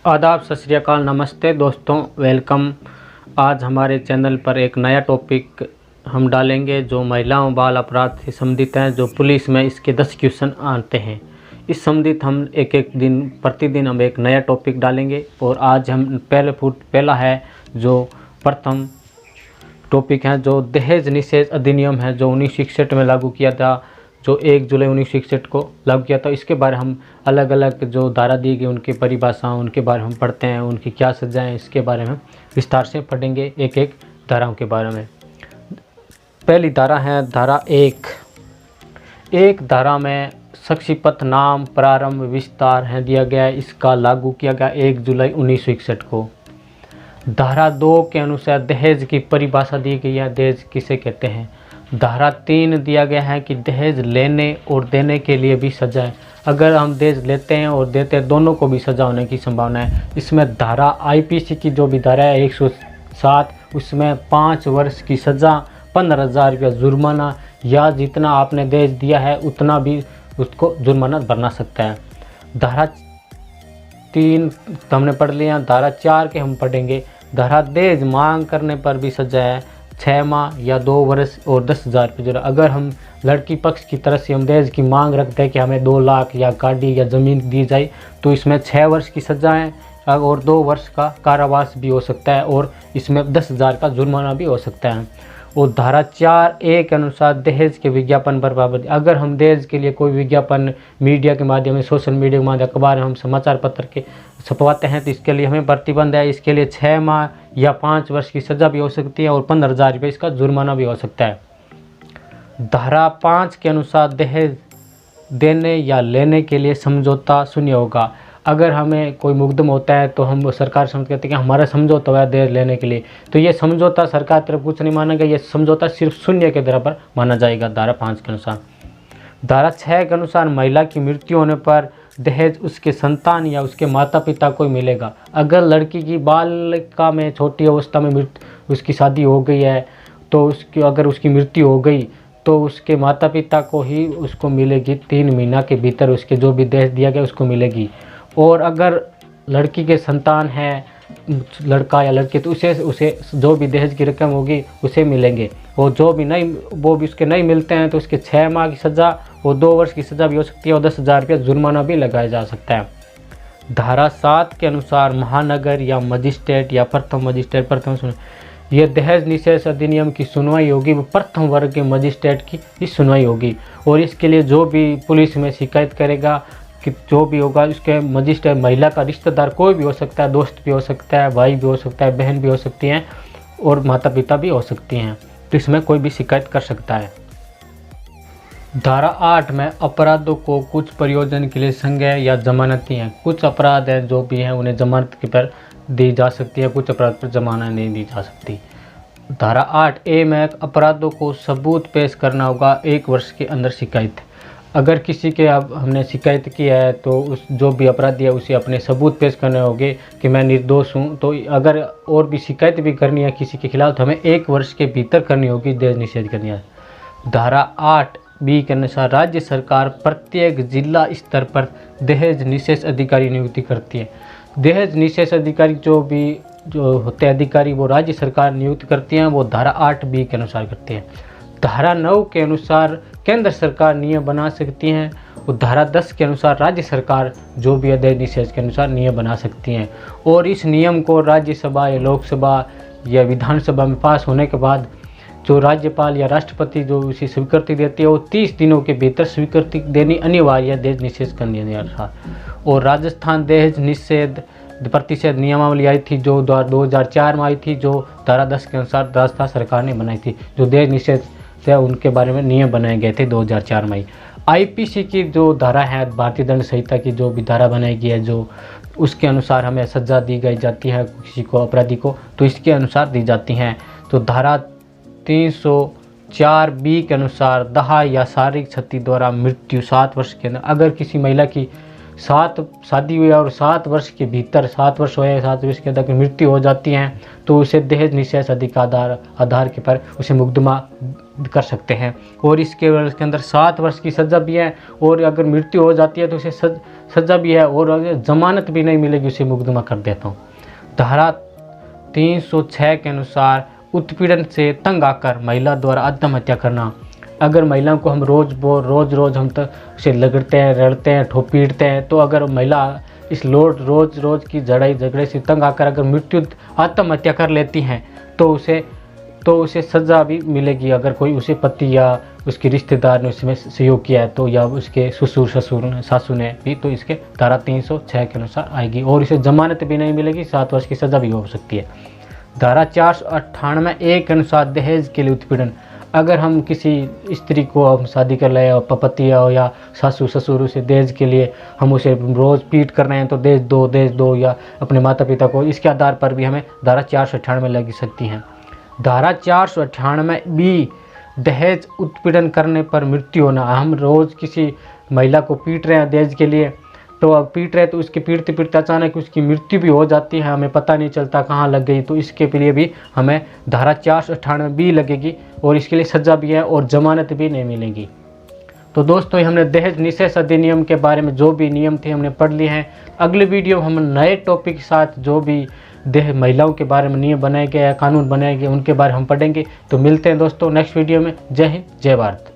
आदाब, सत श्री अकाल, नमस्ते दोस्तों, वेलकम। आज हमारे चैनल पर एक नया टॉपिक हम डालेंगे जो महिलाओं बाल अपराध से संबंधित हैं, जो पुलिस में इसके 10 क्वेश्चन आते हैं। इस संबंधित हम एक दिन प्रतिदिन हम एक नया टॉपिक डालेंगे। और आज हम पहला है जो प्रथम टॉपिक है जो दहेज निषेध अधिनियम है जो 1961 में लागू किया था, जो 1 जुलाई 1961 को लागू किया था। इसके बारे हम अलग अलग जो धारा दी गई उनकी परिभाषाओं उनके बारे में हम पढ़ते हैं, उनकी क्या सजाएं, इसके बारे में विस्तार से पढ़ेंगे एक एक धाराओं के बारे में। पहली धारा है धारा 1। धारा में शक्षीपथ नाम प्रारंभ विस्तार है दिया गया है। इसका लागू किया गया 1 जुलाई 1961 को। धारा 2 के अनुसार दहेज की परिभाषा दी गई है, दहेज किसे कहते हैं। धारा 3 दिया गया है कि दहेज लेने और देने के लिए भी सजा है। अगर हम दहेज लेते हैं और देते हैं दोनों को भी सजा होने की संभावना है। इसमें धारा आईपीसी की जो भी धारा है 107, उसमें 5 वर्ष की सज़ा, 15,000 रुपया जुर्माना, या जितना आपने दहेज दिया है उतना भी उसको जुर्माना भरना सकता है। धारा 3 तो हमने पढ़ लिया। धारा 4 के हम पढ़ेंगे। धारा दहेज मांग करने पर भी सजा है 6 माह या 2 वर्ष और 10,000 रुपये जुर्माना। अगर हम लड़की पक्ष की तरफ से हम दहेज की मांग रखते हैं कि हमें 2 लाख या गाड़ी या ज़मीन दी जाए, तो इसमें 6 वर्ष की सज़ा है और 2 वर्ष का कारावास भी हो सकता है और इसमें 10,000 का जुर्माना भी हो सकता है। और धारा 4A के अनुसार दहेज के विज्ञापन पर पाबंदी। अगर हम दहेज के लिए कोई विज्ञापन मीडिया के माध्यम से, सोशल मीडिया के माध्यम, अखबार हम समाचार पत्र के छपवाते हैं तो इसके लिए हमें प्रतिबंध है। इसके लिए 6 माह या 5 वर्ष की सज़ा भी हो सकती है और 15,000 रुपये इसका जुर्माना भी हो सकता है। धारा 5 के अनुसार दहेज देने या लेने के लिए समझौता शून्य होगा। अगर हमें कोई मुकदम होता है तो हम सरकार समझ कहते हैं कि हमारा समझौता हुआ है दहेज लेने के लिए, तो ये समझौता सरकार तरफ कुछ नहीं मानेगा, ये समझौता सिर्फ शून्य के दर पर माना जाएगा धारा 5 के अनुसार। धारा 6 के अनुसार महिला की मृत्यु होने पर दहेज उसके संतान या उसके माता पिता को ही मिलेगा। अगर लड़की की बालिका में छोटी अवस्था में उसकी शादी हो गई है तो अगर उसकी मृत्यु हो गई तो उसके माता पिता को ही उसको मिलेगी। 3 महीना के भीतर उसके जो भी दहेज दिया गया उसको मिलेगी। और अगर लड़की के संतान है, लड़का या लड़की, तो उसे जो भी दहेज की रकम होगी उसे मिलेंगे। और जो भी नहीं, वो भी उसके नहीं मिलते हैं तो उसके 6 माह की सज़ा और 2 वर्ष की सज़ा भी हो सकती है और 10,000 रुपया जुर्माना भी लगाया जा सकता है। धारा 7 के अनुसार महानगर या मजिस्ट्रेट या प्रथम मजिस्ट्रेट ये दहेज निषेध अधिनियम की सुनवाई होगी, वो प्रथम वर्ग के मजिस्ट्रेट की सुनवाई होगी। और इसके लिए जो भी पुलिस में शिकायत करेगा कि जो भी होगा उसके मजिस्ट्रेट, महिला का रिश्तेदार कोई भी हो सकता है, दोस्त भी हो सकता है, भाई भी हो सकता है, बहन भी हो सकती हैं और माता पिता भी हो सकती हैं, तो इसमें कोई भी शिकायत कर सकता है। धारा 8 में अपराधों को कुछ प्रयोजन के लिए संज्ञेय या जमानती हैं। कुछ अपराध हैं जो भी हैं उन्हें जमानत के पर दी जा सकती है, कुछ अपराध पर जमानत नहीं दी जा सकती। धारा 8A में अपराधों को सबूत पेश करना होगा 1 वर्ष के अंदर शिकायत। अगर किसी के अब हमने शिकायत की है तो उस जो भी अपराधी है उसे अपने सबूत पेश करने होंगे कि मैं निर्दोष हूँ। तो अगर और भी शिकायत भी करनी है किसी के खिलाफ तो हमें 1 वर्ष के भीतर करनी होगी, दहेज निषेध करनी है। धारा 8B के अनुसार राज्य सरकार प्रत्येक जिला स्तर पर दहेज निषेध अधिकारी नियुक्ति करती है। दहेज निषेध अधिकारी जो होते हैं अधिकारी वो राज्य सरकार नियुक्त करती हैं, वो धारा 8B के अनुसार करती हैं। धारा 9 के अनुसार केंद्र सरकार नियम बना सकती हैं और धारा 10 के अनुसार राज्य सरकार जो भी दहेज निषेध के अनुसार नियम बना सकती हैं। और इस नियम को राज्यसभा या लोकसभा या विधानसभा में पास होने के बाद जो राज्यपाल या राष्ट्रपति जो उसे स्वीकृति देती है वो 30 दिनों के भीतर स्वीकृति देनी अनिवार्य है दहेज निषेध करने के अनुसार। और राजस्थान दहेज निषेध प्रतिषेध नियमावली आई थी जो 2004 में आई थी, जो धारा 10 के अनुसार राजस्थान सरकार ने बनाई थी। जो दहेज निषेध थे उनके बारे में नियम बनाए गए थे 2004 में। आईपीसी की जो धारा है, भारतीय दंड संहिता की जो भी धारा बनाई गई है, जो उसके अनुसार हमें सज़ा दी गई जाती है किसी को, अपराधी को, तो इसके अनुसार दी जाती हैं। तो धारा 304B के अनुसार दाह या शारीरिक क्षति द्वारा मृत्यु 7 वर्ष के अंदर। अगर किसी महिला की शादी हुई और 7 वर्ष के भीतर, 7 वर्ष हो या 7 वर्ष के अंदर मृत्यु हो जाती है तो उसे दहेज निषेध अधिकार आधार के पर उसे मुकदमा कर सकते हैं। और इसके अंदर 7 वर्ष की सज़ा भी है, और अगर मृत्यु हो जाती है तो उसे सज़ा भी है, और अगर जमानत भी नहीं मिलेगी उसे मुकदमा कर देता हूँ। धारा 306 के अनुसार उत्पीड़न से तंग आकर महिला द्वारा आत्महत्या करना। अगर महिलाओं को हम रोज़ हम तक उसे लगते हैं, रड़ते हैं, पीटते हैं, तो अगर महिला इस रोज़ की झगड़े से तंग आकर अगर आत्महत्या कर लेती हैं तो उसे सज़ा भी मिलेगी। अगर कोई उसे पति या उसके रिश्तेदार ने उसमें सहयोग किया है तो, या उसके सासू ने भी, तो इसके धारा 306 के अनुसार आएगी, और इसे जमानत भी नहीं मिलेगी, 7 वर्ष की सज़ा भी हो सकती है। धारा 498 के अनुसार दहेज के लिए उत्पीड़न। अगर हम किसी स्त्री को हम शादी कर रहे हैं, पति हो या सासू ससुर, उसे दहेज के लिए हम उसे रोज़ पीट कर रहे हैं तो दहेज दो, या अपने माता पिता को, इसके आधार पर भी हमें धारा 498 लग सकती हैं। धारा 498 भी दहेज उत्पीड़न करने पर मृत्यु होना। हम रोज़ किसी महिला को पीट रहे हैं दहेज के लिए, तो अब पीट रहे तो उसके पीटते अचानक उसकी मृत्यु भी हो जाती है, हमें पता नहीं चलता कहाँ लग गई, तो इसके लिए भी हमें धारा 498 भी लगेगी, और इसके लिए सज़ा भी है और जमानत भी नहीं मिलेगी। तो दोस्तों, ये हमने दहेज निषेध अधिनियम के बारे में जो भी नियम थे हमने पढ़ लिए हैं। अगले वीडियो हम नए टॉपिक के साथ जो भी महिलाओं के बारे में नियम बनाए गए, कानून बनाए गए, उनके बारे में हम पढ़ेंगे। तो मिलते हैं दोस्तों नेक्स्ट वीडियो में। जय हिंद, जय भारत।